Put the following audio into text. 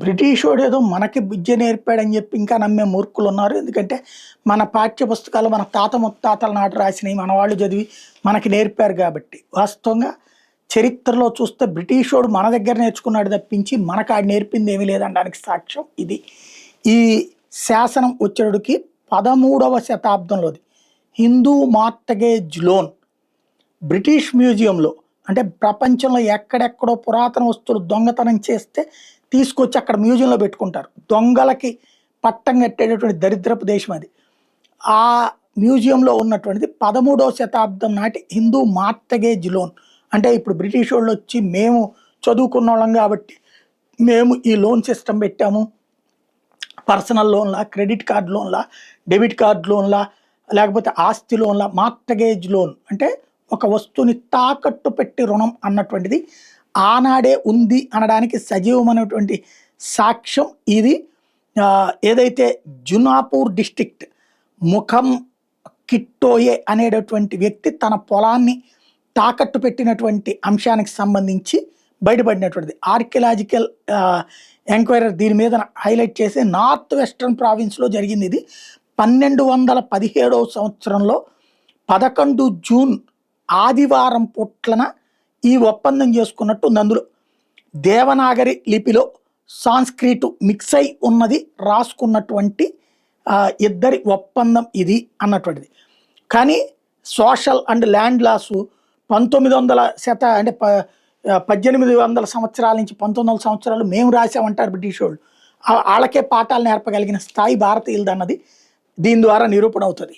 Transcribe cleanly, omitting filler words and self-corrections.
British వాడు ఏదో మనకి విద్య నేర్పాడని చెప్పి ఇంకా నమ్మే మూర్ఖులు ఉన్నారు. ఎందుకంటే మన పాఠ్య పుస్తకాలు మన తాత ముత్తాతల నాటి రాసినవి మన వాళ్ళు చదివి మనకి నేర్పారు కాబట్టి. వాస్తవంగా చరిత్రలో చూస్తే బ్రిటిష్ వాడు మన దగ్గర నేర్చుకున్నాడు తప్పించి మనకు ఆడు నేర్పింది ఏమీ లేదనడానికి సాక్ష్యం ఇది. ఈ శాసనం వచ్చేటికి 13వ శతాబ్దంలోది. హిందూ మార్టగేజ్ లోన్ బ్రిటిష్ మ్యూజియంలో, అంటే ప్రపంచంలో ఎక్కడెక్కడో పురాతన వస్తువులు దొంగతనం చేస్తే తీసుకొచ్చి అక్కడ మ్యూజియంలో పెట్టుకుంటారు. దొంగలకి పట్టం కట్టేటటువంటి దరిద్రపు దేశం అది. ఆ మ్యూజియంలో ఉన్నటువంటిది 13వ శతాబ్దం నాటి హిందూ మార్టగేజ్ లోన్. అంటే ఇప్పుడు బ్రిటిష్ వాళ్ళు వచ్చి మేము చదువుకున్న వాళ్ళం కాబట్టి మేము ఈ లోన్ సిస్టమ్ పెట్టాము, పర్సనల్ లోన్లా, క్రెడిట్ కార్డ్ లోన్లా, డెబిట్ కార్డ్ లోన్లా, లేకపోతే ఆస్తి లోన్లా. మార్టగేజ్ లోన్ అంటే ఒక వస్తువుని తాకట్టు పెట్టి రుణం అన్నటువంటిది ఆనాడే ఉంది అనడానికి సజీవమైనటువంటి సాక్ష్యం ఇది. ఏదైతే జునాపూర్ డిస్ట్రిక్ట్ ముఖం కిట్టోయే అనేటటువంటి వ్యక్తి తన పొలాన్ని తాకట్టు పెట్టినటువంటి అంశానికి సంబంధించి బయటపడినటువంటిది. ఆర్కియలాజికల్ ఎంక్వైరర్ దీని మీద హైలైట్ చేసి నార్త్ వెస్టర్న్ ప్రావిన్స్లో జరిగింది ఇది. 1217వ సంవత్సరంలో 11 జూన్ ఆదివారం పుట్లన ఈ ఒప్పందం చేసుకున్నట్టు ఉంది. అందులో దేవనాగరి లిపిలో సాంస్క్రిట్ మిక్స్ అయి ఉన్నది రాసుకున్నటువంటి ఇద్దరి ఒప్పందం ఇది అన్నటువంటిది. కానీ సోషల్ అండ్ ల్యాండ్ లాసు 1900 అంటే 1800 సంవత్సరాల నుంచి 1900 సంవత్సరాలు మేము రాసామంటారు బ్రిటిష్ వాళ్ళు. వాళ్ళకే పాఠాలు నేర్పగలిగిన స్థాయి భారతీయులది అన్నది దీని ద్వారా నిరూపణ అవుతుంది.